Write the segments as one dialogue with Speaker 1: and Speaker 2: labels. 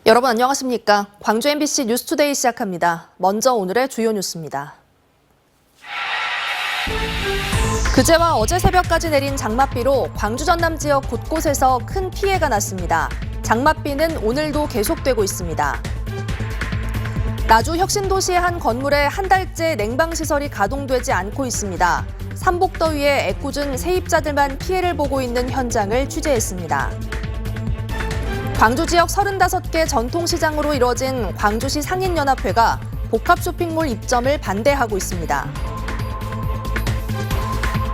Speaker 1: 여러분 안녕하십니까? 광주 MBC 뉴스투데이 시작합니다. 먼저 오늘의 주요 뉴스입니다. 그제와 어제 새벽까지 내린 장맛비로 광주 전남 지역 곳곳에서 큰 피해가 났습니다. 장맛비는 오늘도 계속되고 있습니다. 나주 혁신도시의 한 건물에 한 달째 냉방시설이 가동되지 않고 있습니다. 삼복더위에 애꿎은 세입자들만 피해를 보고 있는 현장을 취재했습니다. 광주 지역 35개 전통시장으로 이뤄진 광주시 상인연합회가 복합쇼핑몰 입점을 반대하고 있습니다.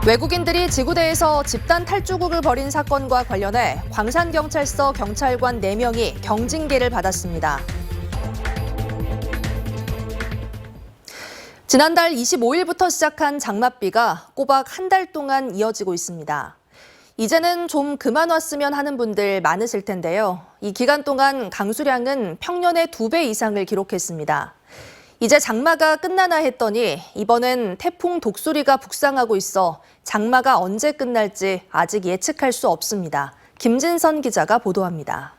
Speaker 1: 외국인들이 지구대에서 집단 탈주국을 벌인 사건과 관련해 광산경찰서 경찰관 4명이 경징계를 받았습니다. 지난달 25일부터 시작한 장맛비가 꼬박 한 달 동안 이어지고 있습니다. 이제는 좀 그만 왔으면 하는 분들 많으실 텐데요. 이 기간 동안 강수량은 평년의 2배 이상을 기록했습니다. 이제 장마가 끝나나 했더니 이번엔 태풍 독수리가 북상하고 있어 장마가 언제 끝날지 아직 예측할 수 없습니다. 김진선 기자가 보도합니다.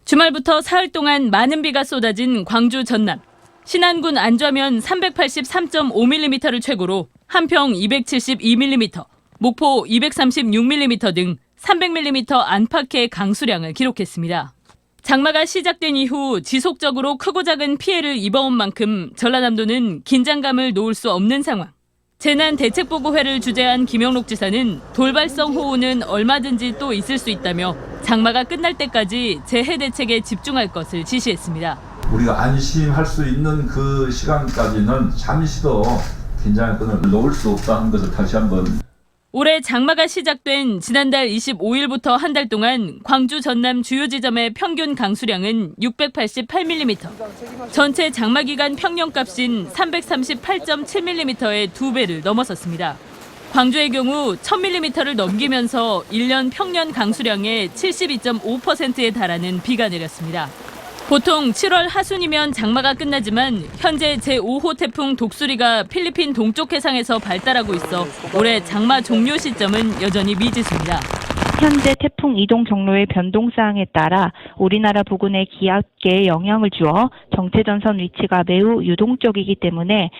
Speaker 2: 주말부터 사흘 동안 많은 비가 쏟아진 광주 전남. 신안군 안좌면 383.5mm를 최고로 한평 272mm, 목포 236mm 등 300mm 안팎의 강수량을 기록했습니다. 장마가 시작된 이후 지속적으로 크고 작은 피해를 입어온 만큼 전라남도는 긴장감을 놓을 수 없는 상황. 재난대책보고회를 주재한 김영록 지사는 돌발성 호우는 얼마든지 또 있을 수 있다며 장마가 끝날 때까지 재해 대책에 집중할 것을 지시했습니다.
Speaker 3: 우리가 안심할 수 있는 그 시간까지는 잠시도 긴장의 끈을 놓을 수 없다는 것을 다시 한번.
Speaker 2: 올해 장마가 시작된 지난달 25일부터 한 달 동안 광주 전남 주요 지점의 평균 강수량은 688mm, 전체 장마 기간 평년값인 338.7mm의 2배를 넘어섰습니다. 광주의 경우 1000mm를 넘기면서 1년 평년 강수량의 72.5%에 달하는 비가 내렸습니다. 보통 7월 하순이면 장마가 끝나지만 현재 제5호 태풍 독수리가 필리핀 동쪽 해상에서 발달하고 있어 올해 장마 종료 시점은 여전히 미지수입니다.
Speaker 4: 현재 태풍 이동 경로의 변동사항에 따라 우리나라 부근의 기압계에 영향을 주어 정체전선 위치가 매우 유동적이기 때문에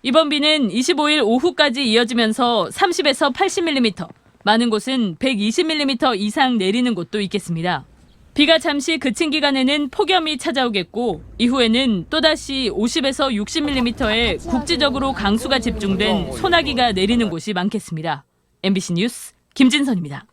Speaker 2: 이번 비는 25일 오후까지 이어지면서 30에서 80mm, 많은 곳은 120mm 이상 내리는 곳도 있겠습니다. 비가 잠시 그친 기간에는 폭염이 찾아오겠고 이후에는 또다시 50에서 60mm의 국지적으로 강수가 집중된 소나기가 내리는 곳이 많겠습니다. MBC 뉴스 김진선입니다.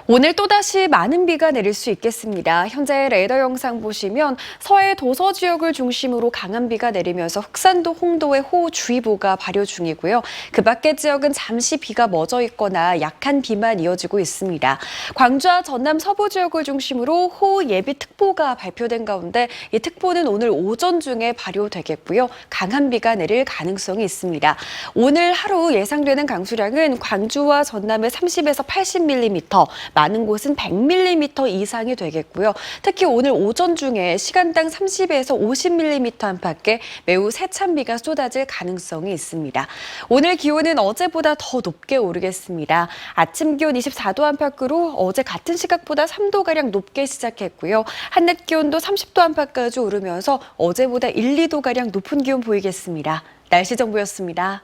Speaker 5: 오늘 또다시 많은 비가 내릴 수 있겠습니다. 현재 레이더 영상 보시면 서해 도서 지역을 중심으로 강한 비가 내리면서 흑산도, 홍도에 호우주의보가 발효 중이고요. 그 밖의 지역은 잠시 비가 멎어 있거나 약한 비만 이어지고 있습니다. 광주와 전남 서부 지역을 중심으로 호우 예비특보가 발표된 가운데 이 특보는 오늘 오전 중에 발효되겠고요. 강한 비가 내릴 가능성이 있습니다. 오늘 하루 예상되는 강수량은 광주와 전남에 30에서 80mm, 많은 곳은 100mm 이상이 되겠고요. 특히 오늘 오전 중에 시간당 30에서 50mm 안팎의 매우 세찬 비가 쏟아질 가능성이 있습니다. 오늘 기온은 어제보다 더 높게 오르겠습니다. 아침 기온 24도 안팎으로 어제 같은 시각보다 3도가량 높게 시작했고요. 한낮 기온도 30도 안팎까지 오르면서 어제보다 1, 2도가량 높은 기온 보이겠습니다. 날씨 정보였습니다.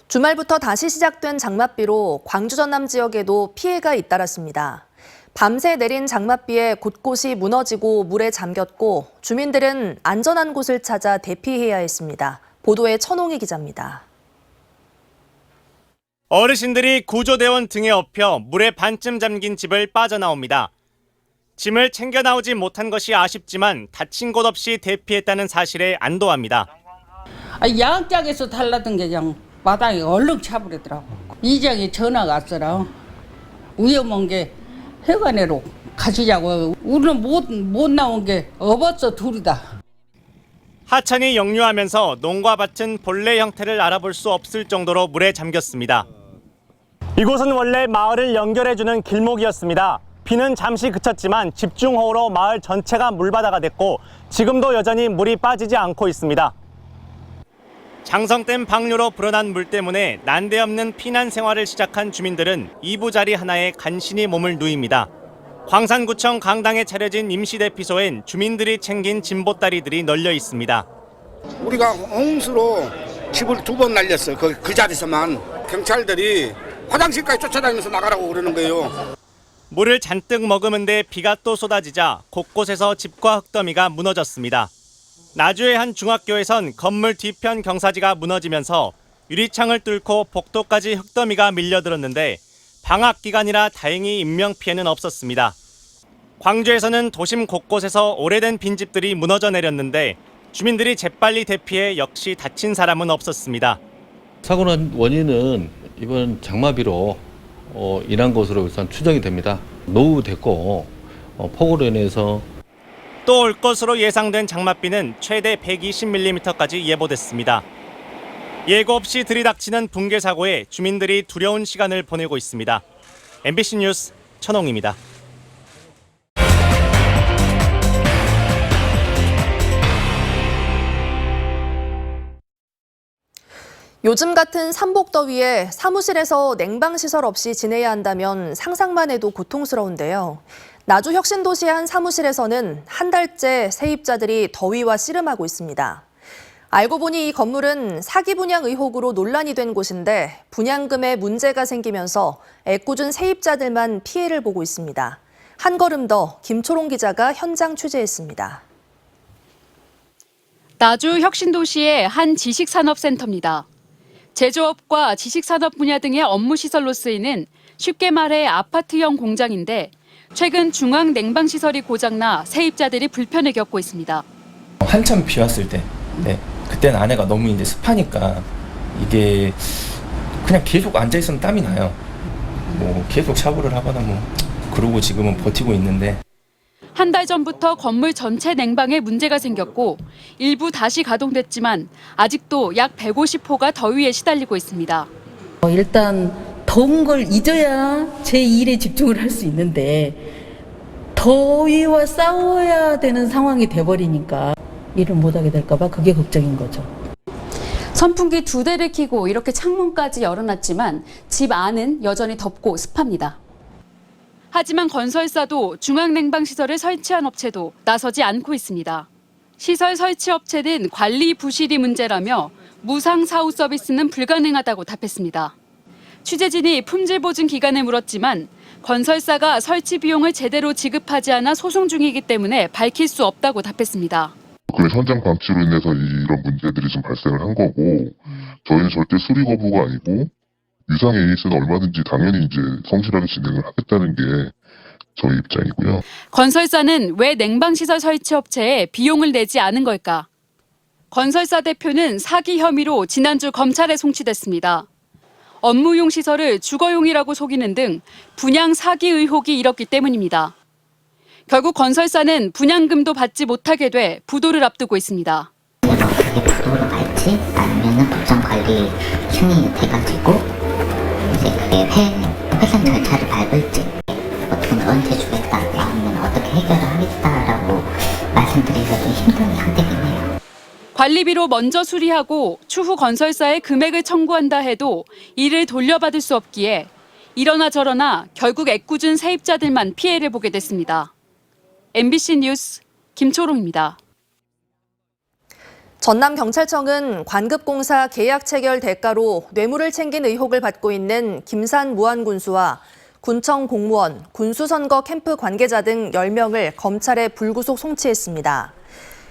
Speaker 1: 주말부터 다시 시작된 장맛비로 광주 전남 지역에도 피해가 잇따랐습니다. 밤새 내린 장맛비에 곳곳이 무너지고 물에 잠겼고 주민들은 안전한 곳을 찾아 대피해야 했습니다. 보도에 천홍희 기자입니다.
Speaker 6: 어르신들이 구조대원 등에 업혀 물에 반쯤 잠긴 집을 빠져나옵니다. 짐을 챙겨 나오지 못한 것이 아쉽지만 다친 곳 없이 대피했다는 사실에 안도합니다.
Speaker 7: 야학장에서 달라든 게 그냥 마당에 얼른 차버리더라고. 이장이 전화가 왔어라. 위험한 게 해관에로 가시자고. 우리는 못 나온 게 업었어 둘이다.
Speaker 6: 하천이 역류하면서 농과 밭은 본래 형태를 알아볼 수 없을 정도로 물에 잠겼습니다. 이곳은 원래 마을을 연결해주는 길목이었습니다. 비는 잠시 그쳤지만 집중호우로 마을 전체가 물바다가 됐고 지금도 여전히 물이 빠지지 않고 있습니다. 장성댐 방류로 불어난 물 때문에 난데없는 피난 생활을 시작한 주민들은 이부자리 하나에 간신히 몸을 누입니다. 광산구청 강당에 차려진 임시대피소엔 주민들이 챙긴 진보다리들이 널려 있습니다.
Speaker 8: 우리가 홍수로 집을 2번 날렸어요. 그 자리에서만 경찰들이 화장실까지 쫓아다니면서 나가라고 그러는 거예요.
Speaker 6: 물을 잔뜩 머금은데 비가 또 쏟아지자 곳곳에서 집과 흙더미가 무너졌습니다. 나주의 한 중학교에선 건물 뒤편 경사지가 무너지면서 유리창을 뚫고 복도까지 흙더미가 밀려들었는데 방학 기간이라 다행히 인명피해는 없었습니다. 광주에서는 도심 곳곳에서 오래된 빈집들이 무너져 내렸는데 주민들이 재빨리 대피해 역시 다친 사람은 없었습니다.
Speaker 9: 사고 난 원인은 이번 장마비로 인한 것으로 일단 추정이 됩니다. 노후됐고 폭우로 인해서
Speaker 6: 또 올 것으로 예상된 장맛비는 최대 120mm까지 예보됐습니다. 예고 없이 들이닥치는 붕괴 사고에 주민들이 두려운 시간을 보내고 있습니다. MBC 뉴스 천홍입니다.
Speaker 1: 요즘 같은 삼복더위에 사무실에서 냉방시설 없이 지내야 한다면 상상만 해도 고통스러운데요. 나주 혁신도시의 한 사무실에서는 한 달째 세입자들이 더위와 씨름하고 있습니다. 알고 보니 이 건물은 사기 분양 의혹으로 논란이 된 곳인데 분양금에 문제가 생기면서 애꿎은 세입자들만 피해를 보고 있습니다. 한 걸음 더 김초롱 기자가 현장 취재했습니다.
Speaker 10: 나주 혁신도시의 한 지식산업센터입니다. 제조업과 지식산업 분야 등의 업무시설로 쓰이는 쉽게 말해 아파트형 공장인데 최근 중앙 냉방시설이 고장나 세입자들이 불편을 겪고 있습니다.
Speaker 11: 한참 비 왔을 때, 그때는 안에가 너무 이제 습하니까 이게 그냥 계속 앉아 있으면 땀이 나요. 계속 샤워를 하거나 그러고 지금은 버티고 있는데.
Speaker 10: 한 달 전부터 건물 전체 냉방에 문제가 생겼고 일부 다시 가동됐지만 아직도 약 150호가 더위에 시달리고 있습니다.
Speaker 12: 일단 더운 걸 잊어야 제 일에 집중을 할 수 있는데 더위와 싸워야 되는 상황이 돼버리니까 일을 못하게 될까 봐 그게 걱정인 거죠.
Speaker 10: 선풍기 2대를 켜고 이렇게 창문까지 열어놨지만 집 안은 여전히 덥고 습합니다. 하지만 건설사도 중앙냉방시설을 설치한 업체도 나서지 않고 있습니다. 시설 설치 업체는 관리 부실이 문제라며 무상 사후 서비스는 불가능하다고 답했습니다. 취재진이 품질 보증 기간을 물었지만 건설사가 설치 비용을 제대로 지급하지 않아 소송 중이기 때문에 밝힐 수 없다고 답했습니다.
Speaker 13: 그 현장 방치로 인해서 이런 문제들이 좀 발생을 한 거고 저희는 절대 수리 거부가 아니고 위상 AS는 얼마든지 당연히 이제 성실하게 진행을 하겠다는 게 저희 입장이고요.
Speaker 10: 건설사는 왜 냉방시설 설치 업체에 비용을 내지 않은 걸까? 건설사 대표는 사기 혐의로 지난주 검찰에 송치됐습니다. 업무용 시설을 주거용이라고 속이는 등 분양 사기 의혹이 일었기 때문입니다. 결국 건설사는 분양금도 받지 못하게 돼 부도를 앞두고 있습니다.
Speaker 14: 그게 부도를 밟지 않으면 법정관리 승인이 돼가지고 이제 그게 회생 절차를 밟을지 돈을 언제 주겠다 아니면 어떻게 해결을 하겠다라고 말씀드리기가 좀 힘든 상태이네요.
Speaker 10: 관리비로 먼저 수리하고 추후 건설사에 금액을 청구한다 해도 이를 돌려받을 수 없기에 이러나 저러나 결국 애꿎은 세입자들만 피해를 보게 됐습니다. MBC 뉴스 김초롱입니다.
Speaker 1: 전남경찰청은 관급공사 계약 체결 대가로 뇌물을 챙긴 의혹을 받고 있는 김산 무안군수와 군청 공무원, 군수선거 캠프 관계자 등 10명을 검찰에 불구속 송치했습니다.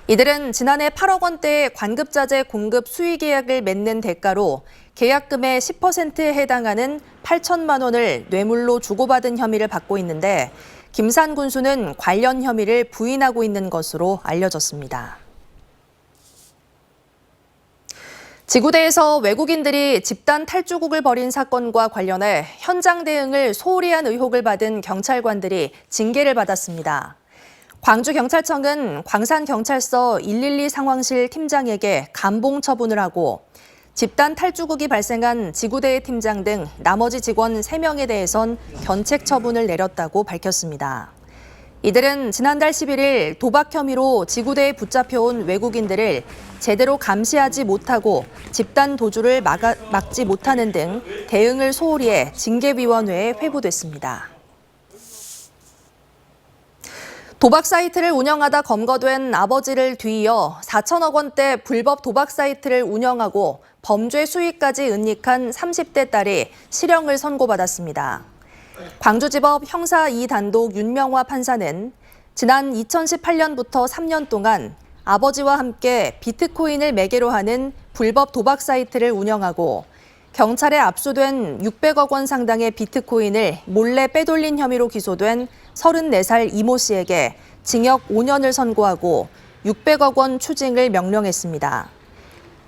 Speaker 1: 이들은 지난해 8억 원대의 관급자재 공급 수의 계약을 맺는 대가로 계약금의 10%에 해당하는 8천만 원을 뇌물로 주고받은 혐의를 받고 있는데 김산 군수는 관련 혐의를 부인하고 있는 것으로 알려졌습니다. 지구대에서 외국인들이 집단 탈주국을 벌인 사건과 관련해 현장 대응을 소홀히 한 의혹을 받은 경찰관들이 징계를 받았습니다. 광주경찰청은 광산경찰서 112 상황실 팀장에게 감봉 처분을 하고 집단 탈주국이 발생한 지구대의 팀장 등 나머지 직원 3명에 대해선 견책 처분을 내렸다고 밝혔습니다. 이들은 지난달 11일 도박 혐의로 지구대에 붙잡혀온 외국인들을 제대로 감시하지 못하고 집단 도주를 막지 못하는 등 대응을 소홀히 해 징계위원회에 회부됐습니다. 도박 사이트를 운영하다 검거된 아버지를 뒤이어 4천억 원대 불법 도박 사이트를 운영하고 범죄 수익까지 은닉한 30대 딸이 실형을 선고받았습니다. 광주지법 형사 2단독 윤명화 판사는 지난 2018년부터 3년 동안 아버지와 함께 비트코인을 매개로 하는 불법 도박 사이트를 운영하고 경찰에 압수된 600억 원 상당의 비트코인을 몰래 빼돌린 혐의로 기소된 34살 이모 씨에게 징역 5년을 선고하고 600억 원 추징을 명령했습니다.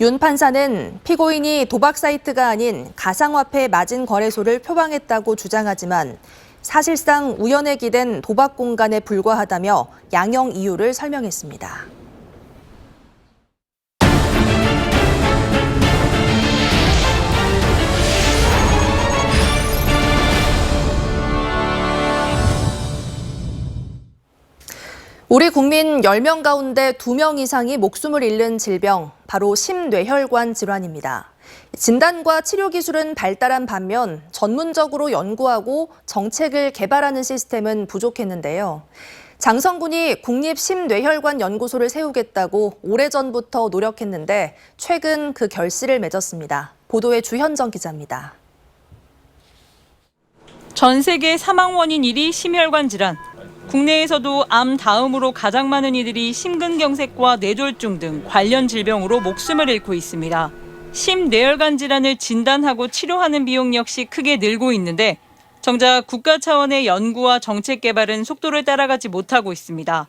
Speaker 1: 윤 판사는 피고인이 도박 사이트가 아닌 가상화폐 마진 거래소를 표방했다고 주장하지만 사실상 우연에 기댄 도박 공간에 불과하다며 양형 이유를 설명했습니다. 우리 국민 10명 가운데 2명 이상이 목숨을 잃는 질병, 바로 심뇌혈관 질환입니다. 진단과 치료 기술은 발달한 반면 전문적으로 연구하고 정책을 개발하는 시스템은 부족했는데요. 장성군이 국립심뇌혈관연구소를 세우겠다고 오래전부터 노력했는데 최근 그 결실을 맺었습니다. 보도에 주현정 기자입니다.
Speaker 2: 전 세계 사망 원인 1위 심혈관 질환. 국내에서도 암 다음으로 가장 많은 이들이 심근경색과 뇌졸중 등 관련 질병으로 목숨을 잃고 있습니다. 심뇌혈관 질환을 진단하고 치료하는 비용 역시 크게 늘고 있는데 정작 국가 차원의 연구와 정책 개발은 속도를 따라가지 못하고 있습니다.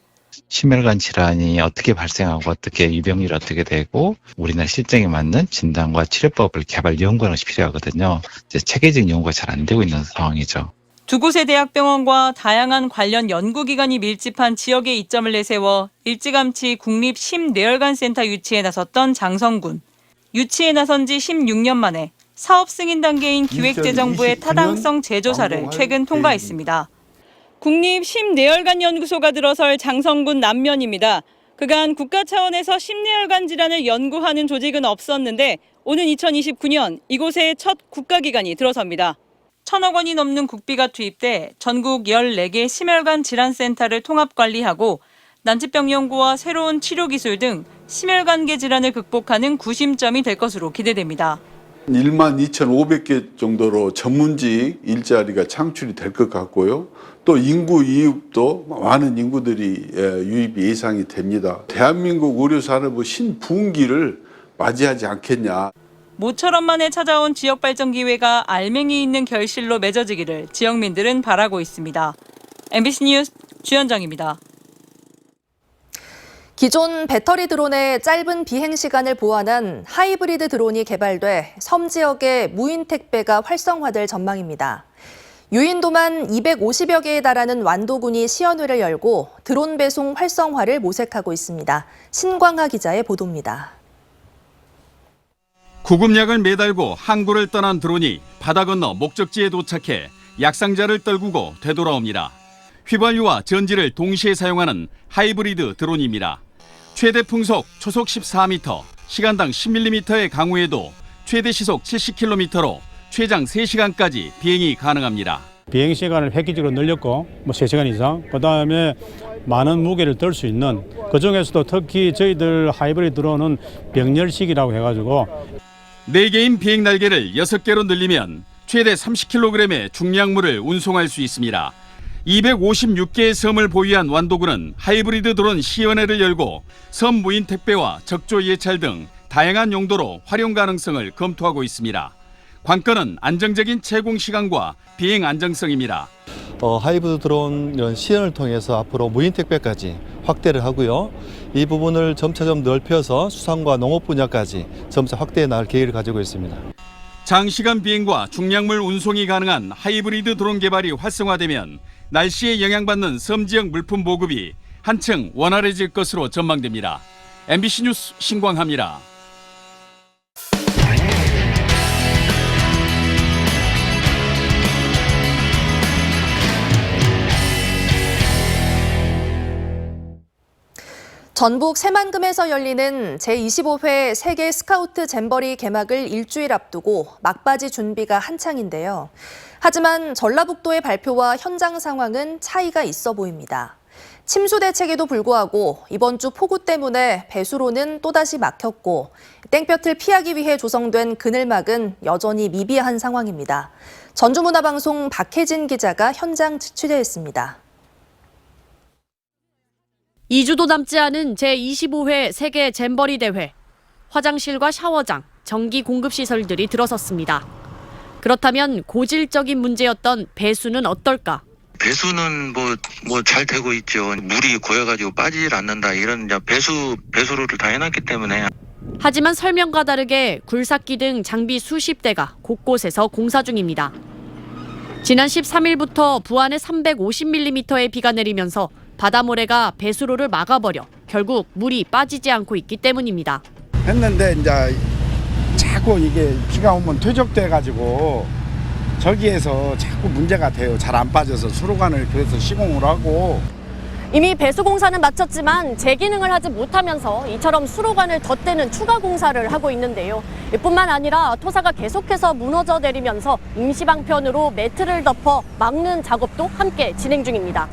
Speaker 15: 심혈관 질환이 어떻게 발생하고 어떻게 유병률이 어떻게 되고 우리나라 실정에 맞는 진단과 치료법을 개발 연구하는 것이 필요하거든요. 이제 체계적인 연구가 잘 안 되고 있는 상황이죠.
Speaker 2: 두 곳의 대학병원과 다양한 관련 연구기관이 밀집한 지역에 이점을 내세워 일찌감치 국립심뇌혈관센터 유치에 나섰던 장성군. 유치에 나선 지 16년 만에 사업 승인 단계인 기획재정부의 타당성 재조사를 최근 통과했습니다. 국립심뇌혈관연구소가 들어설 장성군 남면입니다. 그간 국가 차원에서 심뇌혈관 질환을 연구하는 조직은 없었는데 오는 2029년 이곳에 첫 국가기관이 들어섭니다. 1,000억 원이 넘는 국비가 투입돼 전국 14개 심혈관 질환센터를 통합관리하고 난치병 연구와 새로운 치료 기술 등 심혈관계 질환을 극복하는 구심점이 될 것으로 기대됩니다.
Speaker 16: 12,500개 정도로 전문직 일자리가 창출이 될 것 같고요. 또 인구 이입도 많은 인구들이 유입이 예상이 됩니다. 대한민국 의료산업의 신부흥기를 맞이하지 않겠냐.
Speaker 2: 모처럼 만에 찾아온 지역발전 기회가 알맹이 있는 결실로 맺어지기를 지역민들은 바라고 있습니다. MBC 뉴스 주현정입니다.
Speaker 1: 기존 배터리 드론의 짧은 비행 시간을 보완한 하이브리드 드론이 개발돼 섬 지역의 무인 택배가 활성화될 전망입니다. 유인도만 250여 개에 달하는 완도군이 시연회를 열고 드론 배송 활성화를 모색하고 있습니다. 신광하 기자의 보도입니다.
Speaker 17: 구급약을 매달고 항구를 떠난 드론이 바다 건너 목적지에 도착해 약상자를 떨구고 되돌아옵니다. 휘발유와 전지를 동시에 사용하는 하이브리드 드론입니다. 최대 풍속 초속 14m, 시간당 10mm의 강우에도 최대 시속 70km로 최장 3시간까지 비행이 가능합니다.
Speaker 18: 비행 시간을 획기적으로 늘렸고 3시간 이상, 그다음에 많은 무게를 들 수 있는, 그중에서도 특히 저희들 하이브리드 드론은 병렬식이라고 해가지고
Speaker 17: 4개인 비행 날개를 6개로 늘리면 최대 30kg의 중량물을 운송할 수 있습니다. 256개의 섬을 보유한 완도군은 하이브리드 드론 시연회를 열고 섬 무인 택배와 적조 예찰 등 다양한 용도로 활용 가능성을 검토하고 있습니다. 관건은 안정적인 채공 시간과 비행 안정성입니다.
Speaker 19: 하이브리드 드론 이런 시연을 통해서 앞으로 무인 택배까지 확대를 하고요. 이 부분을 점차 좀 넓혀서 수산과 농업 분야까지 점차 확대해 나갈 계획을 가지고 있습니다.
Speaker 17: 장시간 비행과 중량물 운송이 가능한 하이브리드 드론 개발이 활성화되면 날씨에 영향받는 섬 지역 물품 보급이 한층 원활해질 것으로 전망됩니다. MBC 뉴스 신광하입니다.
Speaker 1: 전북 새만금에서 열리는 제25회 세계 스카우트 잼버리 개막을 일주일 앞두고 막바지 준비가 한창인데요. 하지만 전라북도의 발표와 현장 상황은 차이가 있어 보입니다. 침수 대책에도 불구하고 이번 주 폭우 때문에 배수로는 또다시 막혔고 땡볕을 피하기 위해 조성된 그늘막은 여전히 미비한 상황입니다. 전주문화방송 박혜진 기자가 현장 취재했습니다.
Speaker 20: 2주도 남지 않은 제25회 세계 잼버리 대회. 화장실과 샤워장, 전기 공급 시설들이 들어섰습니다. 그렇다면 고질적인 문제였던 배수는 어떨까?
Speaker 21: 배수는 뭐 잘 되고 있죠. 물이 고여가지고 빠지질 않는다. 이런 배수로를 다 해놨기 때문에.
Speaker 20: 하지만 설명과 다르게 굴삭기 등 장비 수십 대가 곳곳에서 공사 중입니다. 지난 13일부터 부안에 350mm의 비가 내리면서 바다모래가 배수로를 막아버려 결국 물이 빠지지 않고 있기 때문입니다.
Speaker 22: 했는데 이제 자꾸 이게 비가 오면 퇴적돼가지고 저기에서 자꾸 문제가 돼요. 잘 안 빠져서 수로관을 그래서 시공을 하고.
Speaker 20: 이미 배수 공사는 마쳤지만 재기능을 하지 못하면서 이처럼 수로관을 덧대는 추가 공사를 하고 있는데요. 이뿐만 아니라 토사가 계속해서 무너져 내리면서 임시방편으로 매트를 덮어 막는 작업도 함께 진행 중입니다.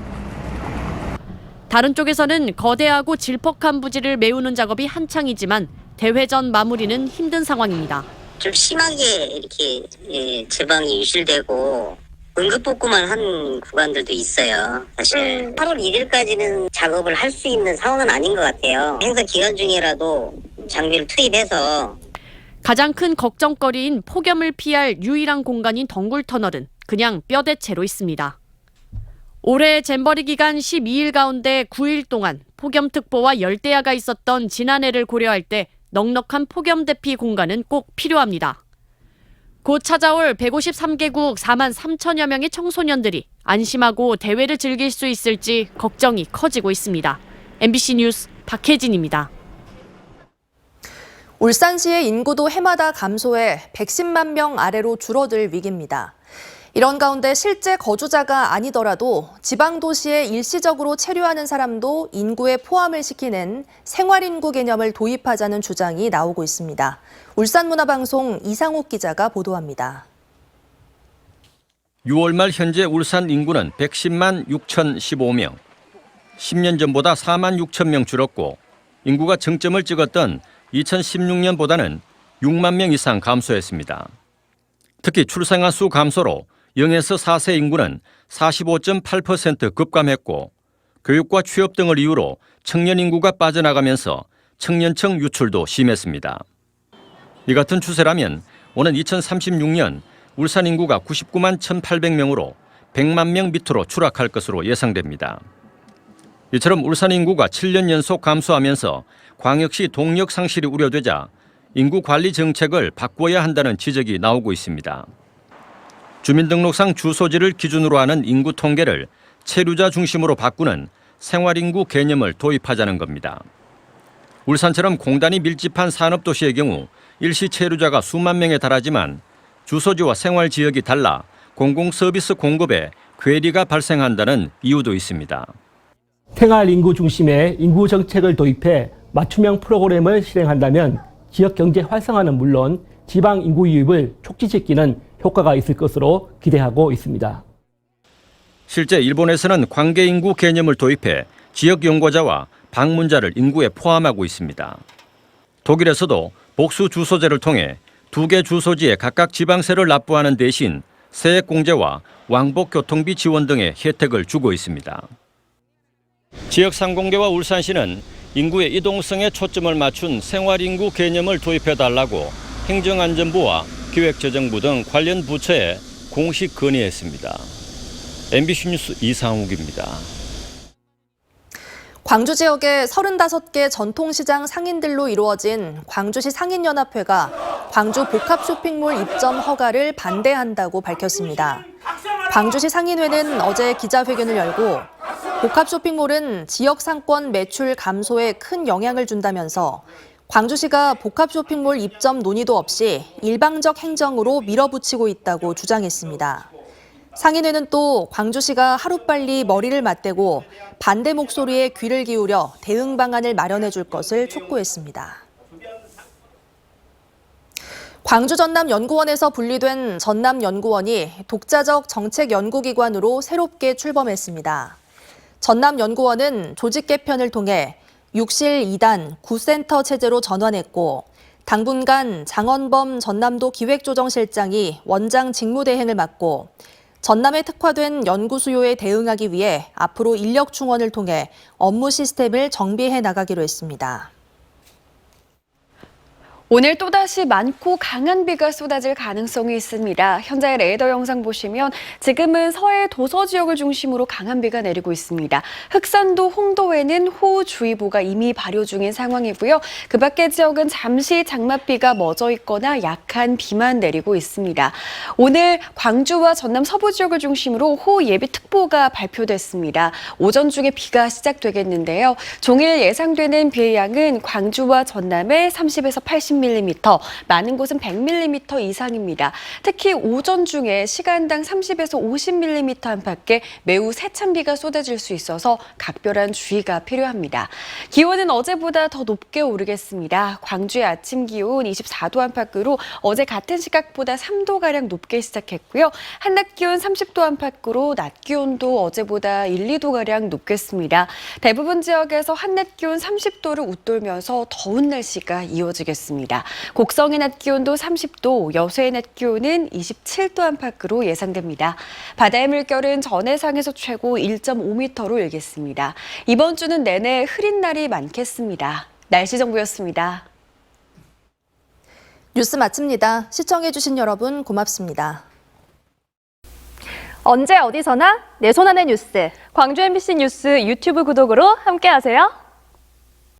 Speaker 20: 다른 쪽에서는 거대하고 질퍽한 부지를 메우는 작업이 한창이지만 대회전 마무리는 힘든 상황입니다.
Speaker 23: 좀 심하게 이렇게 제방이 유실되고 응급복구만 한 구간들도 있어요. 사실 8월 1일까지는 작업을 할 수 있는 상황은 아닌 것 같아요. 행사 기간 중이라도 장비를 투입해서.
Speaker 20: 가장 큰 걱정거리인 폭염을 피할 유일한 공간인 덩굴터널은 그냥 뼈대체로 있습니다. 올해 잼버리 기간 12일 가운데 9일 동안 폭염특보와 열대야가 있었던 지난해를 고려할 때 넉넉한 폭염 대피 공간은 꼭 필요합니다. 곧 찾아올 153개국 4만 3천여 명의 청소년들이 안심하고 대회를 즐길 수 있을지 걱정이 커지고 있습니다. MBC 뉴스 박혜진입니다.
Speaker 1: 울산시의 인구도 해마다 감소해 110만 명 아래로 줄어들 위기입니다. 이런 가운데 실제 거주자가 아니더라도 지방도시에 일시적으로 체류하는 사람도 인구에 포함을 시키는 생활인구 개념을 도입하자는 주장이 나오고 있습니다. 울산문화방송 이상욱 기자가 보도합니다.
Speaker 24: 6월 말 현재 울산 인구는 110만 6,015명. 10년 전보다 4만 6천 명 줄었고 인구가 정점을 찍었던 2016년보다는 6만 명 이상 감소했습니다. 특히 출생아 수 감소로 0에서 4세 인구는 45.8% 급감했고 교육과 취업 등을 이유로 청년 인구가 빠져나가면서 청년층 유출도 심했습니다. 이 같은 추세라면 오는 2036년 울산 인구가 99만 1,800명으로 100만 명 밑으로 추락할 것으로 예상됩니다. 이처럼 울산 인구가 7년 연속 감소하면서 광역시 동력 상실이 우려되자 인구 관리 정책을 바꿔야 한다는 지적이 나오고 있습니다. 주민등록상 주소지를 기준으로 하는 인구 통계를 체류자 중심으로 바꾸는 생활인구 개념을 도입하자는 겁니다. 울산처럼 공단이 밀집한 산업도시의 경우 일시 체류자가 수만 명에 달하지만 주소지와 생활지역이 달라 공공서비스 공급에 괴리가 발생한다는 이유도 있습니다.
Speaker 25: 생활인구 중심의 인구 정책을 도입해 맞춤형 프로그램을 실행한다면 지역 경제 활성화는 물론 지방 인구 유입을 촉진시키는 효과가 있을 것으로 기대하고 있습니다.
Speaker 24: 실제 일본에서는 관계인구 개념을 도입해 지역 연고자와 방문자를 인구에 포함하고 있습니다. 독일에서도 복수 주소제를 통해 2개 주소지에 각각 지방세를 납부하는 대신 세액공제와 왕복 교통비 지원 등의 혜택을 주고 있습니다. 지역상공계와 울산시는 인구의 이동성에 초점을 맞춘 생활인구 개념을 도입해달라고 행정안전부와 기획재정부 등 관련 부처에 공식 건의했습니다. MBC 뉴스 이상욱입니다.
Speaker 1: 광주 지역의 35개 전통시장 상인들로 이루어진 광주시 상인연합회가 광주 복합쇼핑몰 입점 허가를 반대한다고 밝혔습니다. 광주시 상인회는 어제 기자회견을 열고 복합쇼핑몰은 지역 상권 매출 감소에 큰 영향을 준다면서 광주시가 복합쇼핑몰 입점 논의도 없이 일방적 행정으로 밀어붙이고 있다고 주장했습니다. 상인회는 또 광주시가 하루빨리 머리를 맞대고 반대 목소리에 귀를 기울여 대응 방안을 마련해 줄 것을 촉구했습니다. 광주 전남연구원에서 분리된 전남연구원이 독자적 정책연구기관으로 새롭게 출범했습니다. 전남연구원은 조직 개편을 통해 6실 2단 9센터 체제로 전환했고 당분간 장원범 전남도 기획조정실장이 원장 직무대행을 맡고 전남에 특화된 연구 수요에 대응하기 위해 앞으로 인력 충원을 통해 업무 시스템을 정비해 나가기로 했습니다.
Speaker 3: 오늘 또다시 많고 강한 비가 쏟아질 가능성이 있습니다. 현재 레이더 영상 보시면 지금은 서해 도서 지역을 중심으로 강한 비가 내리고 있습니다. 흑산도, 홍도에는 호우주의보가 이미 발효 중인 상황이고요. 그 밖의 지역은 잠시 장맛비가 멎어 있거나 약한 비만 내리고 있습니다. 오늘 광주와 전남 서부 지역을 중심으로 호우예비특보가 발표됐습니다. 오전 중에 비가 시작되겠는데요. 종일 예상되는 비의 양은 광주와 전남에 30에서 80mm, 많은 곳은 100mm 이상입니다. 특히 오전 중에 시간당 30에서 50mm 안팎의 매우 세찬 비가 쏟아질 수 있어서 각별한 주의가 필요합니다. 기온은 어제보다 더 높게 오르겠습니다. 광주의 아침 기온 24도 안팎으로 어제 같은 시각보다 3도가량 높게 시작했고요. 한낮 기온 30도 안팎으로 낮 기온도 어제보다 1, 2도가량 높겠습니다. 대부분 지역에서 한낮 기온 30도를 웃돌면서 더운 날씨가 이어지겠습니다. 곡성의 낮 기온도 30도, 여수의 낮 기온은 27도 안팎으로 예상됩니다. 바다의 물결은 전해상에서 최고 1.5m로 일겠습니다. 이번 주는 내내 흐린 날이 많겠습니다. 날씨 정보였습니다.
Speaker 1: 뉴스 마칩니다. 시청해주신 여러분 고맙습니다.
Speaker 4: 언제 어디서나 내 손 안의 뉴스. 광주 MBC 뉴스 유튜브 구독으로 함께하세요.